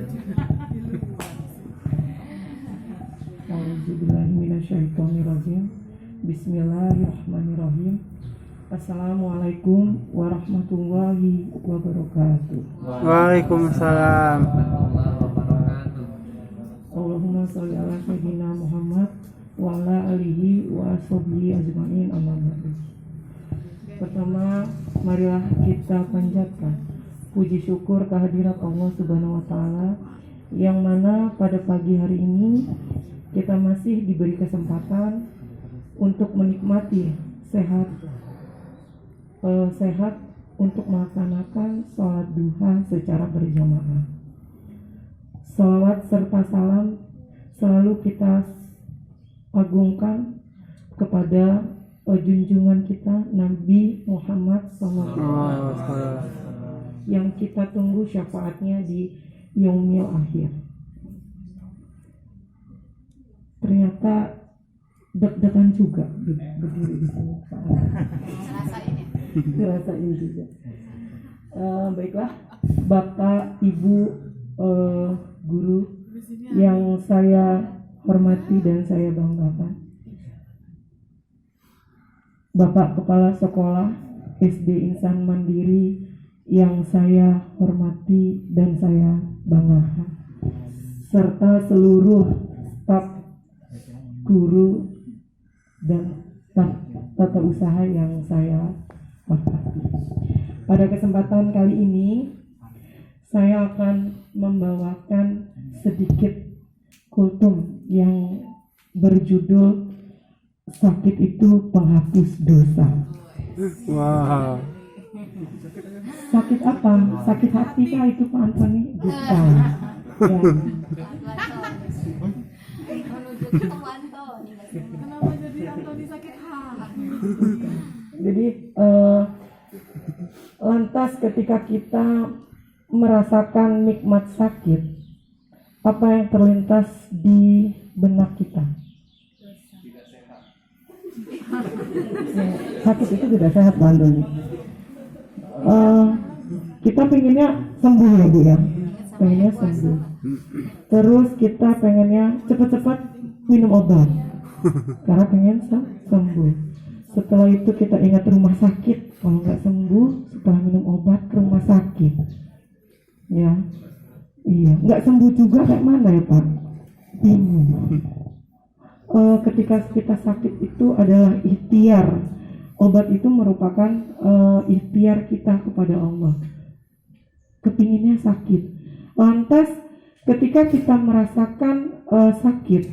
A'udzubillahiminasyaitonirrajim. Bismillahirrahmanirrahim. Assalamualaikum warahmatullahi wabarakatuh. Waalaikumsalam. Allahumma sholli ala sayyidina Muhammad wa ala alihi wa ashabihi ajmain, amma ba'du. Pertama, marilah kita panjatkan puji syukur kehadirat Allah Subhanahu wa taala yang mana pada pagi hari ini kita masih diberi kesempatan untuk menikmati sehat untuk melaksanakan sholat duha secara berjamaah. Salawat serta salam selalu kita agungkan kepada junjungan kita Nabi Muhammad SAW yang kita tunggu syafaatnya di yaumil akhir. Ternyata deg-degan juga berdiri di sini. Ngerasain juga. Baiklah, Bapak, Ibu, guru yang saya hormati dan saya banggakan. Bapak Kepala Sekolah SD Insan Mandiri yang saya hormati dan saya banggakan, serta seluruh staf guru dan tata usaha yang saya hormati. Pada kesempatan kali ini saya akan membawakan sedikit kultum yang berjudul Sakit itu penghapus dosa. Wow. Sakit apa? Sakit hati kah itu Pak Antoni? Bukan. Ya. Kenapa jadi Antoni sakit hati? Jadi lantas ketika kita merasakan nikmat sakit, apa yang terlintas di benak kita? Ya, sakit itu tidak sehat, Pak Antoni. Kita pengennya sembuh ya Bu ya, pengennya sembuh. Terus kita pengennya cepat-cepat minum obat karena pengen sembuh. Setelah itu kita ingat rumah sakit, kalau nggak sembuh setelah minum obat ke rumah sakit. Ya, iya, nggak sembuh juga kayak mana ya Pak? Bingung. Ketika kita sakit itu adalah ikhtiar. Obat itu merupakan ikhtiar kita kepada Allah. Kepinginnya sakit. Lantas ketika kita merasakan sakit,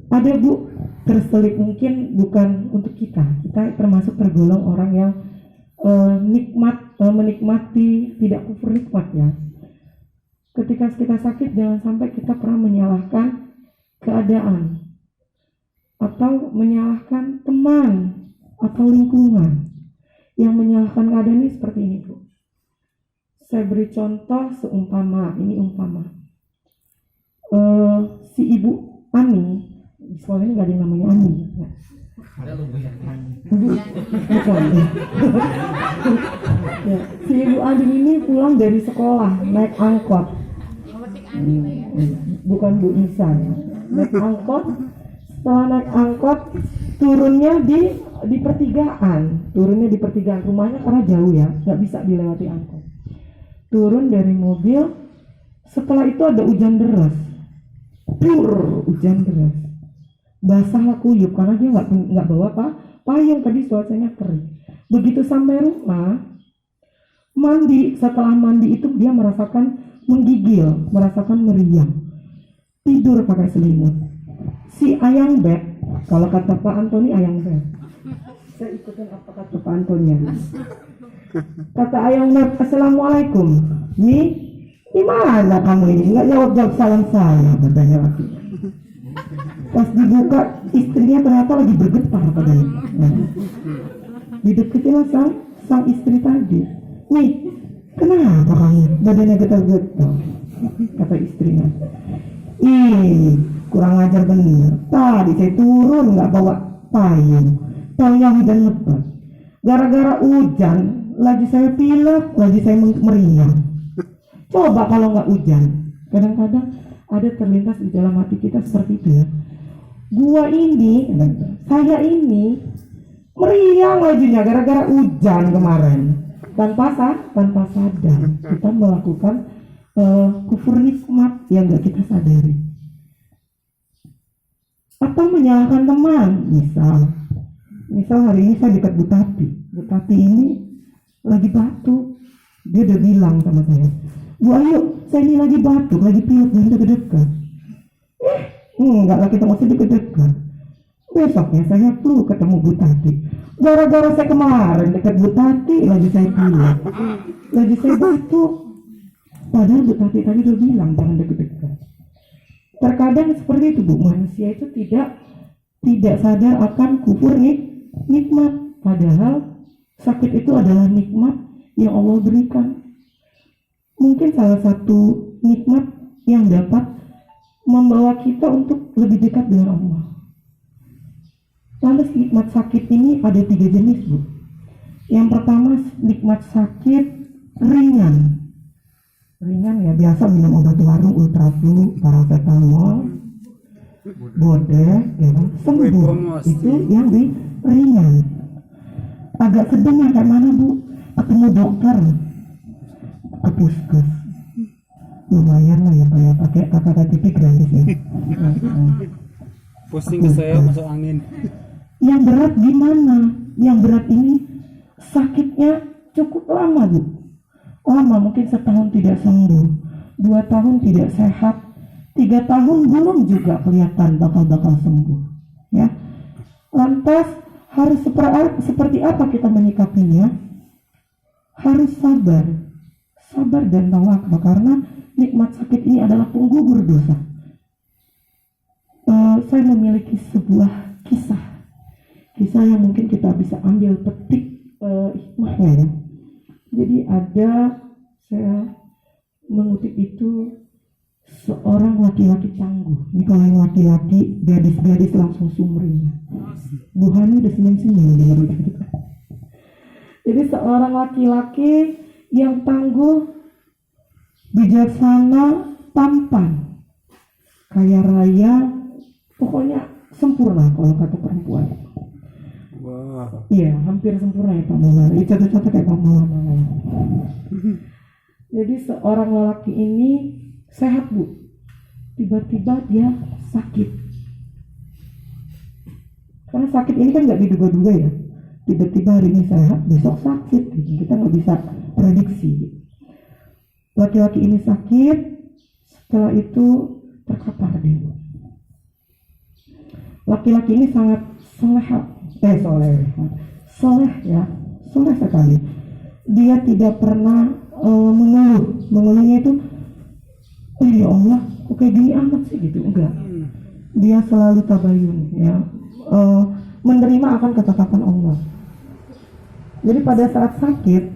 ada Bu terselip, mungkin bukan untuk kita. Kita termasuk tergolong orang yang menikmati, tidak kufur nikmat ya. Ketika kita sakit, jangan sampai kita pernah menyalahkan keadaan atau menyalahkan teman atau lingkungan. Yang menyalahkan keadaan ini seperti ini Bu. Saya beri contoh seumpama, ini umpama si Ibu Ani, di sekolah ini gak ada yang namanya Ani ya. Bukan ya. Si Ibu Ani ini pulang dari sekolah naik angkot, bukan Bu Isa ya. Naik angkot, setelah naik angkot turunnya di pertigaan, rumahnya karena jauh ya, nggak bisa dilewati angkot. Turun dari mobil, setelah itu ada hujan deras, hujan deras, basah kuyup karena dia nggak bawa payung, tadi cuacanya kering. Begitu sampai rumah, mandi, setelah mandi itu dia merasakan menggigil, merasakan meriang, tidur pakai selimut. Si ayang bed, kalau kata Pak Antoni ayang bed, saya ikutin apa kata Pak Antoni. Kata ayang bed, assalamualaikum. Nih, gimana kamu ini? Nggak jawab salam saya, katanya laki. Pas dibuka, istrinya ternyata lagi bergetar padanya. Dideketin sang istri tadi. Nih, kenapa kamu badannya getar-getar? Kata istrinya. Ih, kurang ajar bener. Tadi saya turun nggak bawa payung, taunya hujan lebat. Gara-gara hujan, lagi saya pilek, lagi saya meriang. Coba kalau nggak hujan, Kadang-kadang ada terlintas di dalam hati kita seperti itu ya. Gua ini, saya ini meriang lajunya gara-gara hujan kemarin. Tanpa sadar kita melakukan kufur nikmat yang gak kita sadari. Atau menyalahkan teman, misal hari ini saya dekat Bu Tati ini lagi batuk, dia udah bilang sama saya, Bu ayo, saya ini lagi batuk, lagi pilek, jangan deket-deket. Enggak lah, kita masih deket-deket. Besoknya saya flu ketemu Bu Tati. Gara-gara saya kemarin dekat Bu Tati, lagi saya pilek, lagi saya batuk. Padahal Bu Tati tadi udah bilang jangan deket-deket. Terkadang seperti itu Bu, manusia itu tidak sadar akan kufur nikmat. Padahal sakit itu adalah nikmat yang Allah berikan. Mungkin salah satu nikmat yang dapat membawa kita untuk lebih dekat dengan Allah. Lalu nikmat sakit ini ada 3 jenis Bu. Yang pertama nikmat sakit ringan ya, biasa minum obat warung, ultraflu, paracetamol, bodeh, ya, sembuh. Itu yang ringan. Agak sedang yang kayak mana Bu? Ketemu dokter, ke puskes, lumayan lah ya kayak pakai KTP gratis ya. Pusing ke saya masuk angin. Yang berat gimana? Yang berat ini sakitnya cukup lama Bu. Lama, mungkin setahun tidak sembuh, 2 tahun tidak sehat, 3 tahun belum juga kelihatan bakal sembuh. Ya, lantas harus seperti apa kita menyikapinya? Harus sabar dan tawakal karena nikmat sakit ini adalah penggugur dosa. Saya memiliki sebuah kisah yang mungkin kita bisa ambil petik hikmahnya ya. Jadi saya mengutip itu seorang laki-laki tangguh. Ini kalau yang laki-laki, gadis-gadis langsung sumringah. Bu Hani udah senyum-senyum dengar itu. Jadi seorang laki-laki yang tangguh, bijaksana, tampan, kaya raya, pokoknya sempurna kalau kata perempuan. Wah. Iya, hampir sempurna ya Pak Maulana. Itu contoh kayak Pak Maulana. Jadi seorang lelaki ini sehat Bu. Tiba-tiba dia sakit. Karena sakit ini kan nggak diduga-duga ya. Tiba-tiba hari ini sehat, besok sakit. Kita nggak bisa prediksi. Laki-laki ini sakit, setelah itu terkapar dia. Laki-laki ini sangat soleh sekali. Dia tidak pernah mengeluh. Mengeluhnya itu, ya Allah, kok kayak gini amat sih gitu. Enggak. Dia selalu tabayun, ya, menerima akan ketetapan Allah. Jadi pada saat sakit,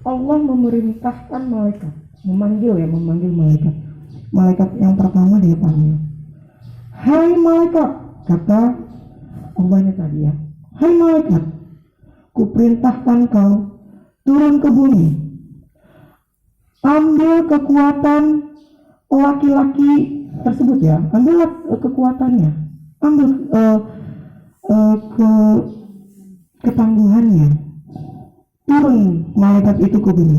Allah memerintahkan malaikat, memanggil malaikat. Malaikat yang pertama dia panggil, hai malaikat, kata Allah ini tadi ya, hai malaikat, kuperintahkan kau turun ke bumi, ambil kekuatan laki-laki tersebut ya, ambil kekuatannya, ambil ketangguhannya, turun malaikat itu ke bumi,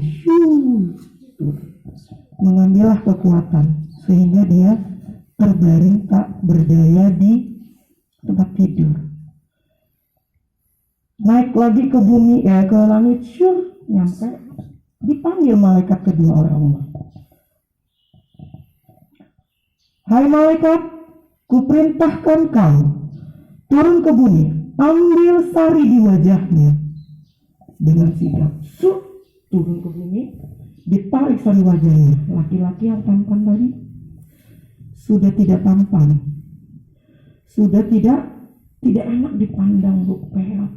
mengambillah kekuatan sehingga dia terbaring tak berdaya di tempat tidur. Naik lagi ke bumi, ke langit, nyampe, dipanggil malaikat kedua oleh Allah. Hai malaikat, kuperintahkan kau turun ke bumi, ambil sari di wajahnya dengan sigap, turun ke bumi, ditarik sari wajahnya. Laki-laki yang tampan tadi sudah tidak tampan, sudah tidak enak dipandang, Bu, peot.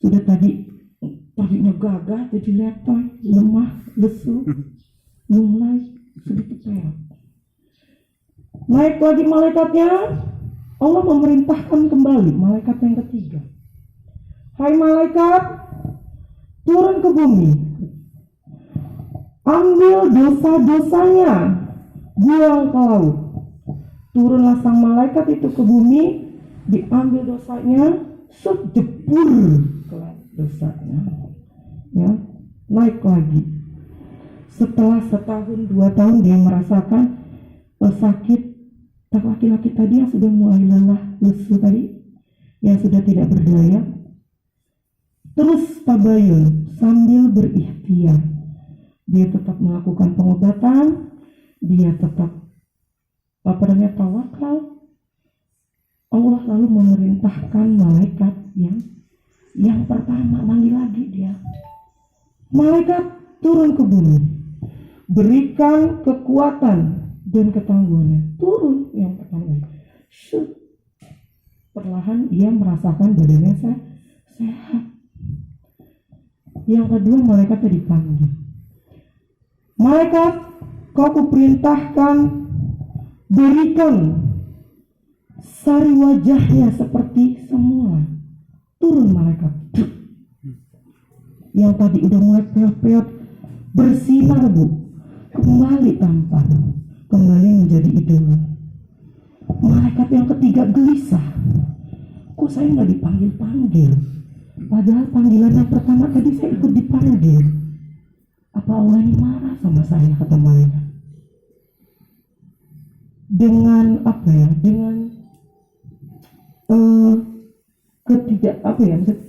Sudah tadinya gagah jadi letoy, lemah, lesu, mulai sedikit peot. Naik lagi malaikatnya, Allah memerintahkan kembali malaikat yang ketiga. Hai malaikat, turun ke bumi, ambil dosa-dosanya buang ke laut. Turunlah sang malaikat itu ke bumi, diambil dosanya, jebur ke laut dosanya, ya, naik lagi. Setelah setahun 2 tahun dia merasakan sakit. Laki-laki tadi yang sudah mulai lelah, lesu tadi, yang sudah tidak berdaya, terus tabayun sambil berikhtiar. Dia tetap melakukan pengobatan, dia tetap tawakal. Allah lalu memerintahkan malaikat yang pertama manggil lagi dia. Malaikat turun ke bumi, berikan kekuatan dan ketangguhannya. Turun yang pertama. Perlahan dia merasakan badannya sehat. Yang kedua malaikatnya dipanggil. Malaikat, kau kuperintahkan berikan sari wajahnya seperti semula. Turun malaikat. Yang tadi udah mulai peot-peot bersinar, Bu, kembali tampan, kembali menjadi idola. Malaikat yang ketiga gelisah. Kok saya nggak dipanggil-panggil? Padahal panggilan yang pertama tadi saya ikut dipanggil. Apa Allah ini marah sama saya, kata malaikat. Dengan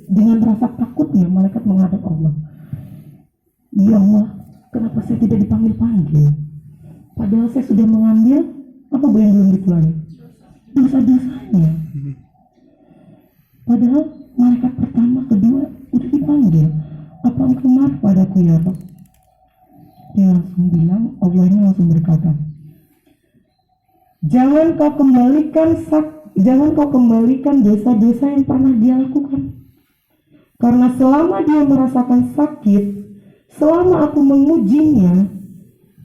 dengan rasa takutnya malaikat menghadap Allah. Ya Allah, kenapa saya tidak dipanggil-panggil? Padahal saya sudah mengambil apa yang belum dikurangi? Dosa-dosanya. Padahal malaikat pertama, kedua udah dipanggil. Apa engkau marah padaku ya Rabb? Dia langsung bilang, Allah ini langsung berkata, jangan kau kembalikan dosa-dosa yang pernah dia lakukan. Karena selama dia merasakan sakit, selama aku mengujinya,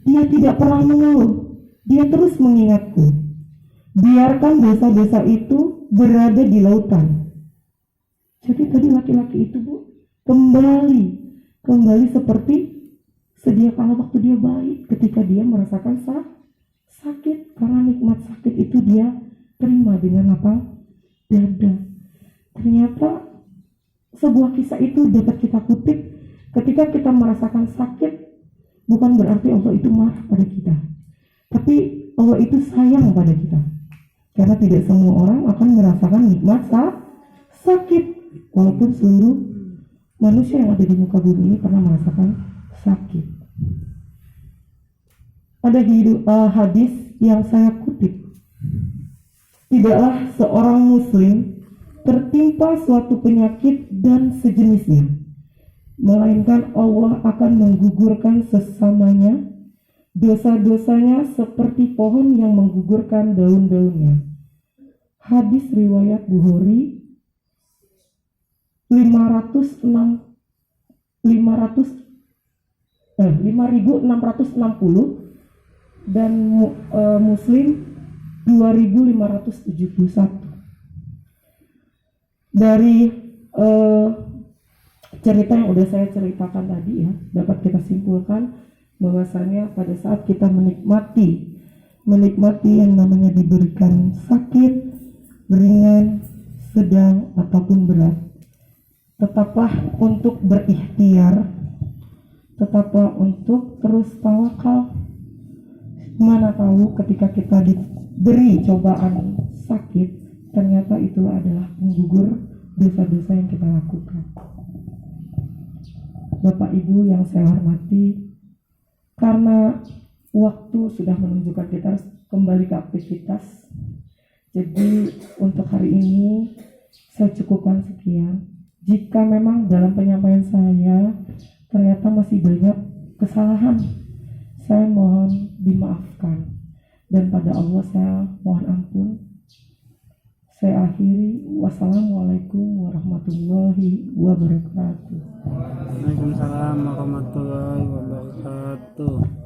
dia tidak pernah mengeluh. Dia terus mengingatku. Biarkan dosa-dosa itu berada di lautan. Jadi tadi laki-laki itu, Bu, kembali seperti sedia kala waktu dia baik, ketika dia merasakan sakit. Karena nikmat sakit itu dia terima dengan lapang dada. Ternyata sebuah kisah itu dapat kita kutip. Ketika kita merasakan sakit, bukan berarti Allah itu marah pada kita, tapi Allah itu sayang pada kita. Karena tidak semua orang akan merasakan nikmat sakit, walaupun seluruh manusia yang ada di muka bumi ini pernah merasakan sakit. Ada hadis yang saya kutip, tidaklah seorang muslim tertimpa suatu penyakit dan sejenisnya, melainkan Allah akan menggugurkan sesamanya dosa-dosanya seperti pohon yang menggugurkan daun-daunnya. Hadis riwayat Bukhari 5660 dan Muslim 2571. Dari cerita yang udah saya ceritakan tadi ya, dapat kita simpulkan bahwasanya pada saat kita menikmati yang namanya diberikan sakit, ringan, sedang ataupun berat, tetaplah untuk berikhtiar, tetaplah untuk terus tawakal. Mana tahu ketika kita diberi cobaan sakit, ternyata itulah adalah penggugur dosa-dosa yang kita lakukan. Bapak Ibu yang saya hormati, karena waktu sudah menunjukkan kita harus kembali ke aktivitas, jadi untuk hari ini saya cukupkan sekian. Jika memang dalam penyampaian saya ternyata masih banyak kesalahan, saya mohon dimaafkan, dan pada Allah saya mohon ampun. Saya akhiri, wassalamualaikum warahmatullahi wabarakatuh. Waalaikumsalam warahmatullahi wabarakatuh.